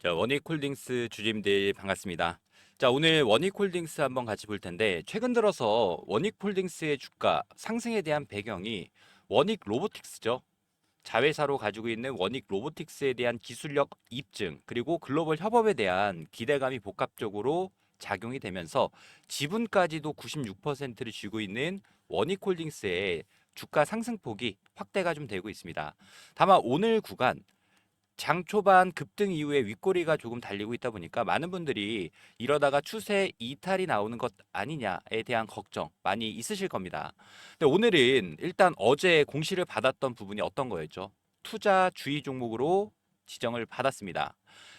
자, 원익홀딩스 주주님들 반갑습니다. 자, 오늘 원익홀딩스 한번 같이 볼 텐데, 최근 들어서 원익홀딩스의 주가 상승에 대한 배경이 원익 로보틱스죠. 자회사로 가지고 있는 원익 로보틱스에 대한 기술력 입증, 그리고 글로벌 협업에 대한 기대감이 복합적으로 작용이 되면서 지분까지도 96%를 쥐고 있는 원익홀딩스의 주가 상승폭이 확대가 좀 되고 있습니다. 다만 오늘 구간 장 초반 급등 이후에 윗꼬리가 조금 달리고 있다 보니까 많은 분들이 이러다가 추세 이탈이 나오는 것 아니냐에 대한 걱정 많이 있으실 겁니다. 근데 오늘은 일단 어제 공시를 받았던 부분이 어떤 거였죠? 투자 주의 종목으로 지정을 받았습니다.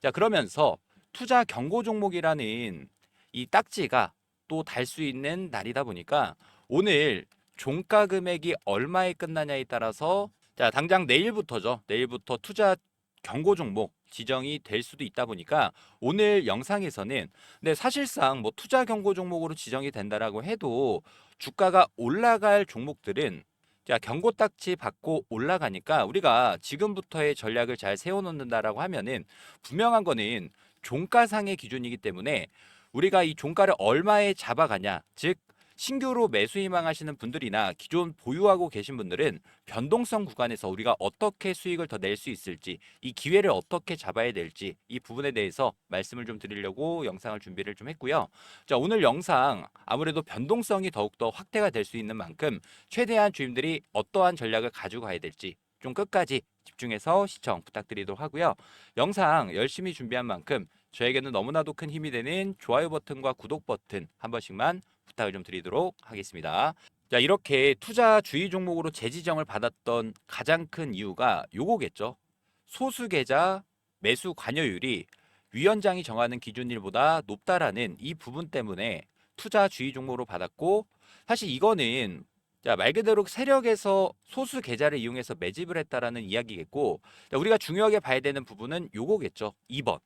자, 그러면서 투자 경고 종목이라는 이 딱지가 또 달 수 있는 날이다 보니까 오늘 종가 금액이 얼마에 끝나냐에 따라서 자, 당장 내일부터죠. 내일부터 투자 경고 종목 지정이 될 수도 있다 보니까 오늘 영상에서는 근데 사실상 뭐 투자 경고 종목으로 지정이 된다라고 해도 주가가 올라갈 종목들은 자, 경고 딱지 받고 올라가니까 우리가 지금부터의 전략을 잘 세워놓는다라고 하면은 분명한 거는 종가상의 기준이기 때문에 우리가 이 종가를 얼마에 잡아가냐, 즉 신규로 매수 희망하시는 분들이나 기존 보유하고 계신 분들은 변동성 구간에서 우리가 어떻게 수익을 더 낼 수 있을지, 이 기회를 어떻게 잡아야 될지 이 부분에 대해서 말씀을 좀 드리려고 영상을 준비를 좀 했고요. 자, 오늘 영상 아무래도 변동성이 더욱더 확대가 될 수 있는 만큼 최대한 주임들이 어떠한 전략을 가지고 가야 될지 좀 끝까지 집중해서 시청 부탁드리도록 하고요. 영상 열심히 준비한 만큼 저에게는 너무나도 큰 힘이 되는 좋아요 버튼과 구독 버튼 한 번씩만 부탁을 좀 드리도록 하겠습니다. 자, 이렇게 투자 주의 종목으로 재지정을 받았던 가장 큰 이유가 요거겠죠. 소수 계좌 매수 관여율이 위원장이 정하는 기준일보다 높다라는 이 부분 때문에 투자 주의 종목으로 받았고, 사실 이거는 자, 말 그대로 세력에서 소수 계좌를 이용해서 매집을 했다라는 이야기겠고, 자, 우리가 중요하게 봐야 되는 부분은 요거겠죠. 2번.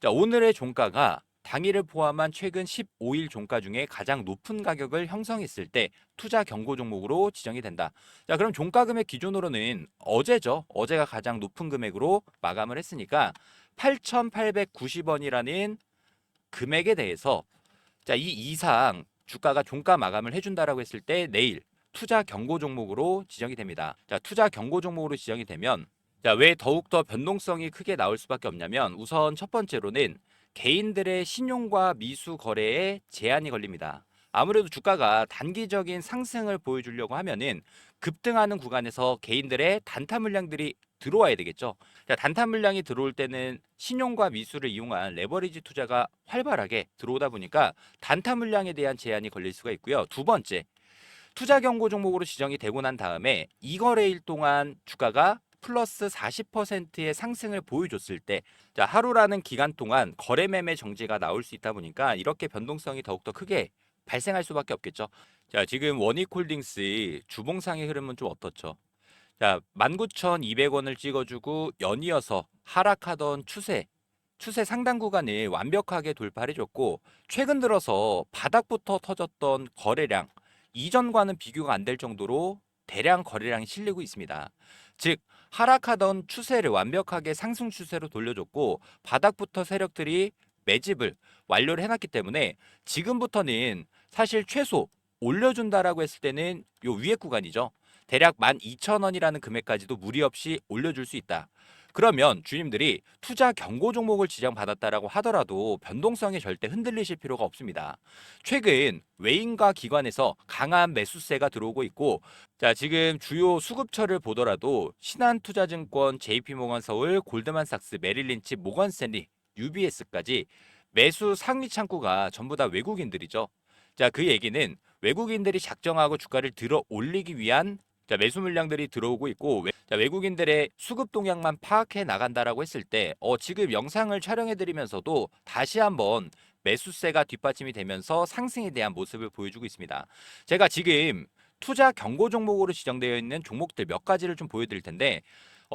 자, 오늘의 종가가 당일을 포함한 최근 15일 종가 중에 가장 높은 가격을 형성했을 때 투자 경고 종목으로 지정이 된다. 자, 그럼 종가 금액 기준으로는 어제죠. 어제가 가장 높은 금액으로 마감을 했으니까 8,890원이라는 금액에 대해서 자, 이 이상 주가가 종가 마감을 해준다라고 했을 때 내일 투자 경고 종목으로 지정이 됩니다. 자, 투자 경고 종목으로 지정이 되면 자, 왜 더욱더 변동성이 크게 나올 수밖에 없냐면 우선 첫 번째로는 개인들의 신용과 미수 거래에 제한이 걸립니다. 아무래도 주가가 단기적인 상승을 보여주려고 하면은 급등하는 구간에서 개인들의 단타 물량들이 들어와야 되겠죠. 자, 단타 물량이 들어올 때는 신용과 미수를 이용한 레버리지 투자가 활발하게 들어오다 보니까 단타 물량에 대한 제한이 걸릴 수가 있고요. 두 번째, 투자 경고 종목으로 지정이 되고 난 다음에 이거래일 동안 주가가 플러스 40%의 상승을 보여줬을 때, 자, 하루라는 기간 동안 거래 매매 정지가 나올 수 있다 보니까 이렇게 변동성이 더욱더 크게 발생할 수밖에 없겠죠. 자, 지금 원익홀딩스 주봉상의 흐름은 좀 어떻죠? 자, 19,200원을 찍어주고 연이어서 하락하던 추세 상단 구간을 완벽하게 돌파해줬고, 최근 들어서 바닥부터 터졌던 거래량, 이전과는 비교가 안 될 정도로 대량 거래량이 실리고 있습니다. 즉, 하락하던 추세를 완벽하게 상승 추세로 돌려줬고, 바닥부터 세력들이 매집을 완료를 해놨기 때문에 지금부터는 사실 최소 올려준다라고 했을 때는 요 위에 구간이죠. 대략 12,000원이라는 금액까지도 무리 없이 올려줄 수 있다. 그러면 주님들이 투자 경고 종목을 지정받았다라고 하더라도 변동성에 절대 흔들리실 필요가 없습니다. 최근 외인과 기관에서 강한 매수세가 들어오고 있고, 자, 지금 주요 수급처를 보더라도 신한투자증권, JP모건 서울, 골드만삭스, 메릴린치, 모건스탠리, UBS까지 매수 상위 창구가 전부 다 외국인들이죠. 자, 그 얘기는 외국인들이 작정하고 주가를 들어 올리기 위한 자, 매수 물량들이 들어오고 있고 자, 외국인들의 수급 동향만 파악해 나간다라고 했을 때 지금 영상을 촬영해 드리면서도 다시 한번 매수세가 뒷받침이 되면서 상승에 대한 모습을 보여주고 있습니다. 제가 지금 투자 경고 종목으로 지정되어 있는 종목들 몇 가지를 좀 보여드릴 텐데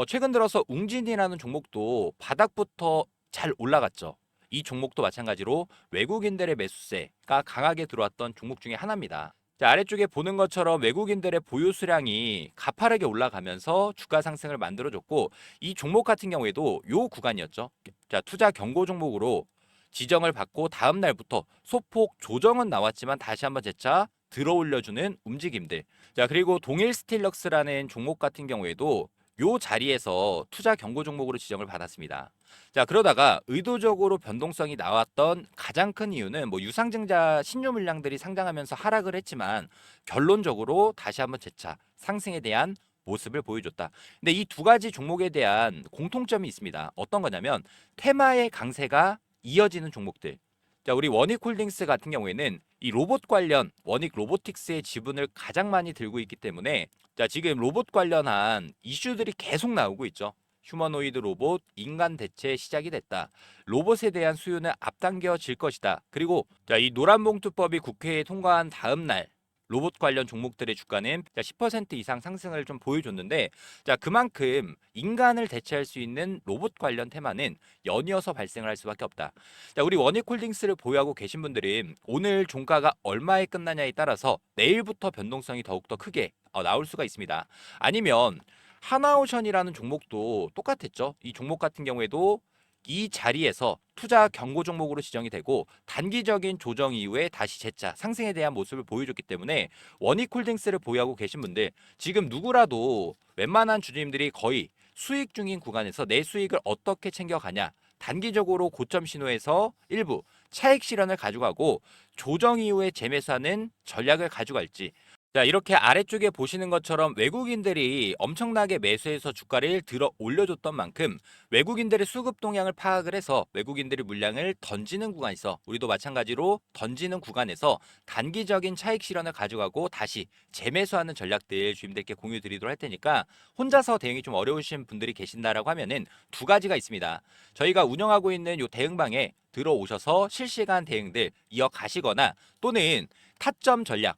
최근 들어서 웅진이라는 종목도 바닥부터 잘 올라갔죠. 이 종목도 마찬가지로 외국인들의 매수세가 강하게 들어왔던 종목 중에 하나입니다. 자, 아래쪽에 보는 것처럼 외국인들의 보유 수량이 가파르게 올라가면서 주가 상승을 만들어줬고 이 종목 같은 경우에도 요 구간이었죠. 자, 투자 경고 종목으로 지정을 받고 다음 날부터 소폭 조정은 나왔지만 다시 한번 재차 들어 올려주는 움직임들. 자, 그리고 동일 스틸럭스라는 종목 같은 경우에도 요 자리에서 투자 경고 종목으로 지정을 받았습니다. 자, 그러다가 의도적으로 변동성이 나왔던 가장 큰 이유는 뭐 유상증자 신유 물량들이 상장하면서 하락을 했지만 결론적으로 다시 한번 재차 상승에 대한 모습을 보여줬다. 근데 이 두 가지 종목에 대한 공통점이 있습니다. 어떤 거냐면 테마의 강세가 이어지는 종목들. 자, 우리 원익홀딩스 같은 경우에는 이 로봇 관련 원익 로보틱스의 지분을 가장 많이 들고 있기 때문에 자, 지금 로봇 관련한 이슈들이 계속 나오고 있죠. 휴머노이드 로봇, 인간 대체 시작이 됐다. 로봇에 대한 수요는 앞당겨질 것이다. 그리고 자, 이 노란봉투법이 국회에 통과한 다음 날 로봇 관련 종목들의 주가는 10% 이상 상승을 좀 보여줬는데 자, 그만큼 인간을 대체할 수 있는 로봇 관련 테마는 연이어서 발생을 할 수밖에 없다. 자, 우리 원익홀딩스를 보유하고 계신 분들은 오늘 종가가 얼마에 끝나냐에 따라서 내일부터 변동성이 더욱더 크게 나올 수가 있습니다. 아니면 하나오션이라는 종목도 똑같았죠. 이 종목 같은 경우에도 이 자리에서 투자 경고 종목으로 지정이 되고 단기적인 조정 이후에 다시 재차 상승에 대한 모습을 보여줬기 때문에 원익홀딩스를 보유하고 계신 분들 지금 누구라도 웬만한 주주님들이 거의 수익 중인 구간에서 내 수익을 어떻게 챙겨가냐 단기적으로 고점 신호에서 일부 차익 실현을 가져가고 조정 이후에 재매수하는 전략을 가져갈지 자, 이렇게 아래쪽에 보시는 것처럼 외국인들이 엄청나게 매수해서 주가를 들어 올려줬던 만큼 외국인들의 수급 동향을 파악을 해서 외국인들이 물량을 던지는 구간에서 우리도 마찬가지로 던지는 구간에서 단기적인 차익 실현을 가져가고 다시 재매수하는 전략들 주임들께 공유 드리도록 할 테니까 혼자서 대응이 좀 어려우신 분들이 계신다라고 하면은 두 가지가 있습니다. 저희가 운영하고 있는 요 대응방에 들어오셔서 실시간 대응들 이어가시거나 또는 타점 전략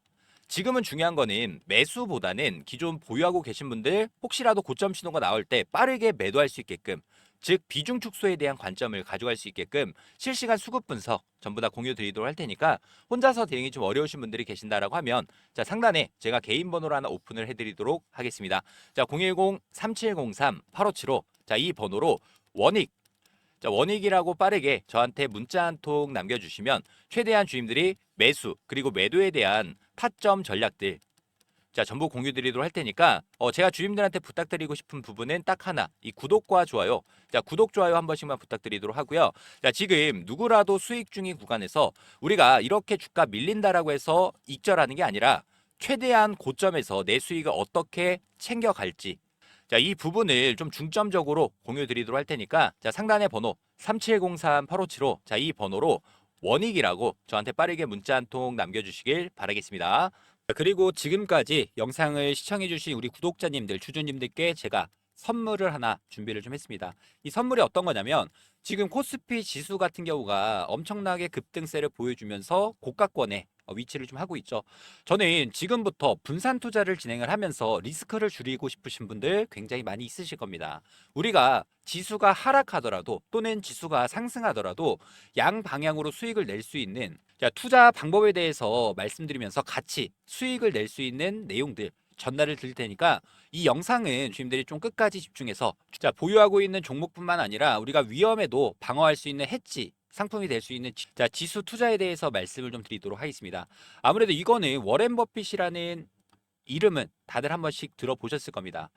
지금은 중요한 거는 매수보다는 기존 보유하고 계신 분들 혹시라도 고점 신호가 나올 때 빠르게 매도할 수 있게끔 즉 비중 축소에 대한 관점을 가져갈 수 있게끔 실시간 수급 분석 전부 다 공유 드리도록 할 테니까 혼자서 대응이 좀 어려우신 분들이 계신다라고 하면 자 상단에 제가 개인 번호로 하나 오픈을 해드리도록 하겠습니다. 자 010-3703-8575 자 이 번호로 원익 자, 원익이라고 빠르게 저한테 문자 한 통 남겨주시면 최대한 주임들이 매수 그리고 매도에 대한 타점 전략들 자 전부 공유 드리도록 할 테니까 제가 주임들한테 부탁드리고 싶은 부분은 딱 하나 이 구독과 좋아요 자 구독 좋아요 한 번씩만 부탁드리도록 하고요. 자 지금 누구라도 수익 중인 구간에서 우리가 이렇게 주가 밀린다라고 해서 익절하는 게 아니라 최대한 고점에서 내 수익을 어떻게 챙겨갈지 자, 이 부분을 좀 중점적으로 공유 드리도록 할 테니까 자, 상단의 번호 3703-8575 자, 이 번호로 원익이라고 저한테 빠르게 문자 한 통 남겨주시길 바라겠습니다. 자, 그리고 지금까지 영상을 시청해주신 우리 구독자님들, 주주님들께 제가 선물을 하나 준비를 좀 했습니다. 이 선물이 어떤 거냐면 지금 코스피 지수 같은 경우가 엄청나게 급등세를 보여주면서 고가권에 위치를 좀 하고 있죠. 저는 지금부터 분산 투자를 진행을 하면서 리스크를 줄이고 싶으신 분들 굉장히 많이 있으실 겁니다. 우리가 지수가 하락하더라도 또는 지수가 상승하더라도 양 방향으로 수익을 낼 수 있는 자, 투자 방법에 대해서 말씀드리면서 같이 수익을 낼 수 있는 내용들 전달을 드릴 테니까 이 영상은 주님들이 좀 끝까지 집중해서 자, 보유하고 있는 종목뿐만 아니라 우리가 위험에도 방어할 수 있는 해지 상품이 될 수 있는 자, 지수 투자에 대해서 말씀을 좀 드리도록 하겠습니다. 아무래도 이거는 워렌 버핏이라는 이름은 다들 한 번씩 들어보셨을 겁니다.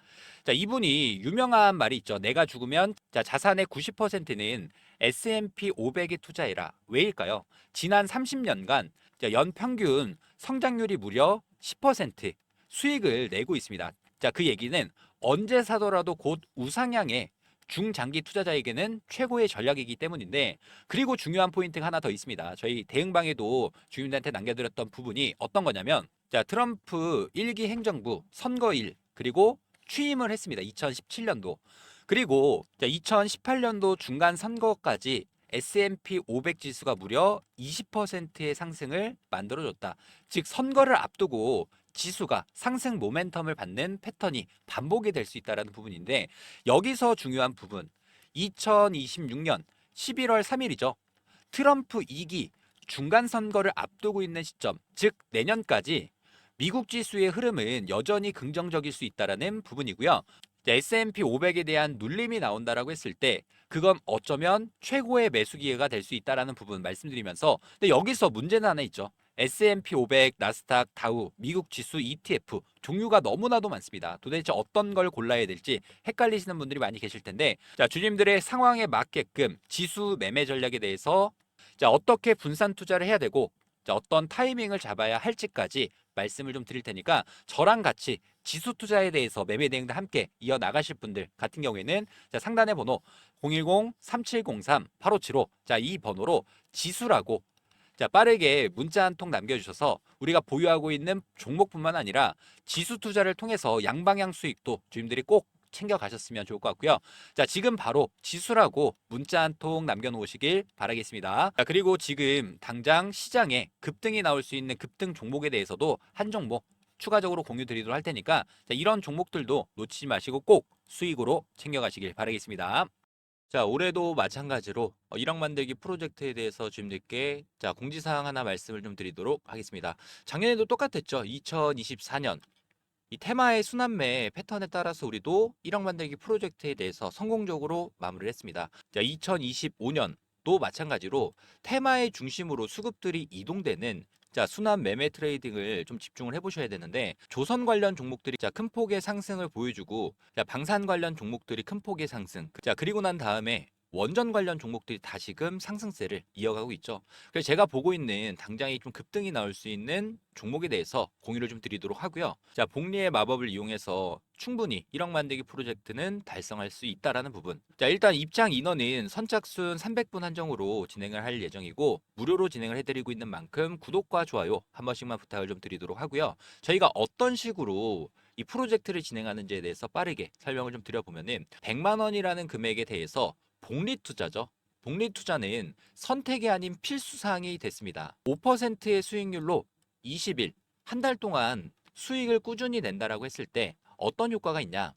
자, 이분이 유명한 말이 있죠. 내가 죽으면 자, 자산의 90%는 S&P 500에 투자해라. 왜일까요? 지난 30년간 연평균 성장률이 무려 10% 수익을 내고 있습니다. 자, 그 얘기는 언제 사더라도 곧 우상향의 중장기 투자자에게는 최고의 전략이기 때문인데 그리고 중요한 포인트가 하나 더 있습니다. 저희 대응방에도 주민들한테 남겨드렸던 부분이 어떤 거냐면 자, 트럼프 1기 행정부 선거일 그리고 취임을 했습니다. 2017년도. 그리고 2018년도 중간 선거까지 S&P 500 지수가 무려 20%의 상승을 만들어줬다. 즉 선거를 앞두고 지수가 상승 모멘텀을 받는 패턴이 반복이 될 수 있다는 부분인데 여기서 중요한 부분 2026년 11월 3일이죠. 트럼프 2기 중간 선거를 앞두고 있는 시점, 즉 내년까지 미국 지수의 흐름은 여전히 긍정적일 수 있다라는 부분이고요. S&P 500에 대한 눌림이 나온다라고 했을 때 그건 어쩌면 최고의 매수 기회가 될 수 있다라는 부분 말씀드리면서, 근데 여기서 문제는 하나 있죠. S&P 500, 나스닥, 다우, 미국 지수 ETF 종류가 너무나도 많습니다. 도대체 어떤 걸 골라야 될지 헷갈리시는 분들이 많이 계실 텐데, 자, 주님들의 상황에 맞게끔 지수 매매 전략에 대해서 자, 어떻게 분산 투자를 해야 되고 자, 어떤 타이밍을 잡아야 할지까지 말씀을 좀 드릴 테니까, 저랑 같이 지수 투자에 대해서 매매 대행도 함께 이어 나가실 분들 같은 경우에는 자, 상단의 번호 010-3703-8575, 자, 이 번호로 지수라고 자, 빠르게 문자 한 통 남겨주셔서 우리가 보유하고 있는 종목뿐만 아니라 지수 투자를 통해서 양방향 수익도 주님들이 꼭 챙겨 가셨으면 좋을 것 같고요. 자, 지금 바로 지수라고 문자 한 통 남겨놓으시길 바라겠습니다. 자, 그리고 지금 당장 시장에 급등이 나올 수 있는 급등 종목에 대해서도 한 종목 추가적으로 공유 드리도록 할 테니까 자, 이런 종목들도 놓치지 마시고 꼭 수익으로 챙겨가시길 바라겠습니다. 자, 올해도 마찬가지로 1억 만들기 프로젝트에 대해서 주님들께 자, 공지사항 하나 말씀을 좀 드리도록 하겠습니다. 작년에도 똑같았죠. 2024년 이 테마의 순환매 패턴에 따라서 우리도 1억 만들기 프로젝트에 대해서 성공적으로 마무리를 했습니다. 자, 2025년도 마찬가지로 테마의 중심으로 수급들이 이동되는 자, 순환 매매 트레이딩을 좀 집중을 해보셔야 되는데, 조선 관련 종목들이 자, 큰 폭의 상승을 보여주고 자, 방산 관련 종목들이 큰 폭의 상승, 자, 그리고 난 다음에 원전 관련 종목들이 다시금 상승세를 이어가고 있죠. 그래서 제가 보고 있는 당장이 좀 급등이 나올 수 있는 종목에 대해서 공유를 좀 드리도록 하고요. 자, 복리의 마법을 이용해서 충분히 1억 만들기 프로젝트는 달성할 수 있다라는 부분. 자, 일단 입장 인원은 선착순 300분 한정으로 진행을 할 예정이고 무료로 진행을 해드리고 있는 만큼 구독과 좋아요 한 번씩만 부탁을 좀 드리도록 하고요. 저희가 어떤 식으로 이 프로젝트를 진행하는지에 대해서 빠르게 설명을 좀 드려보면은 100만 원이라는 금액에 대해서 복리 투자죠. 복리 투자는 선택이 아닌 필수 사항이 됐습니다. 5%의 수익률로 20일, 한 달 동안 수익을 꾸준히 낸다라고 했을 때 어떤 효과가 있냐?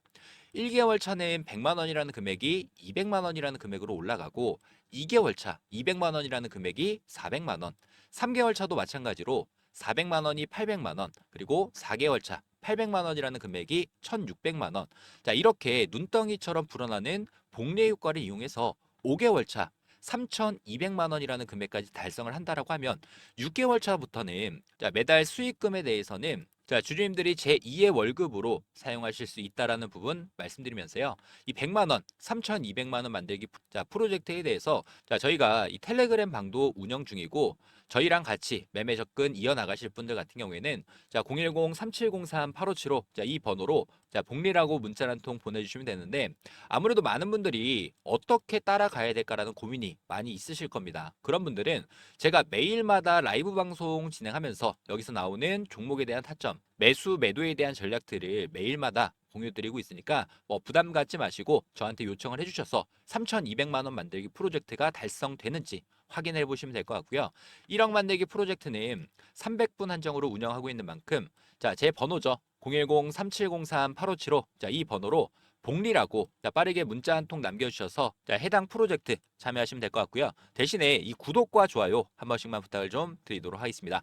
1개월 차는 100만 원이라는 금액이 200만 원이라는 금액으로 올라가고 2개월 차 200만 원이라는 금액이 400만 원, 3개월 차도 마찬가지로 400만 원이 800만 원, 그리고 4개월 차 800만 원이라는 금액이 1,600만 원. 자, 이렇게 눈덩이처럼 불어나는 복리 효과를 이용해서 5개월 차 3,200만 원이라는 금액까지 달성을 한다라고 하면 6개월 차부터는 자, 매달 수익금에 대해서는 자, 주주님들이 제2의 월급으로 사용하실 수 있다라는 부분 말씀드리면서요. 이 100만 원, 3,200만 원 만들기 자, 프로젝트에 대해서 자, 저희가 이 텔레그램 방도 운영 중이고 저희랑 같이 매매 접근 이어나가실 분들 같은 경우에는 자, 010-3703-8575 자, 이 번호로 자, 복리라고 문자 한 통 보내주시면 되는데, 아무래도 많은 분들이 어떻게 따라가야 될까라는 고민이 많이 있으실 겁니다. 그런 분들은 제가 매일마다 라이브 방송 진행하면서 여기서 나오는 종목에 대한 타점, 매수, 매도에 대한 전략들을 매일마다 공유드리고 있으니까 뭐 부담 갖지 마시고 저한테 요청을 해주셔서 3,200만 원 만들기 프로젝트가 달성되는지 확인해 보시면 될 것 같고요. 1억 만들기 프로젝트는 300분 한정으로 운영하고 있는 만큼 자, 제 번호죠. 010-3703-8575 자, 이 번호로 복리라고 자, 빠르게 문자 한 통 남겨주셔서 자, 해당 프로젝트 참여하시면 될 것 같고요. 대신에 이 구독과 좋아요 한 번씩만 부탁을 좀 드리도록 하겠습니다.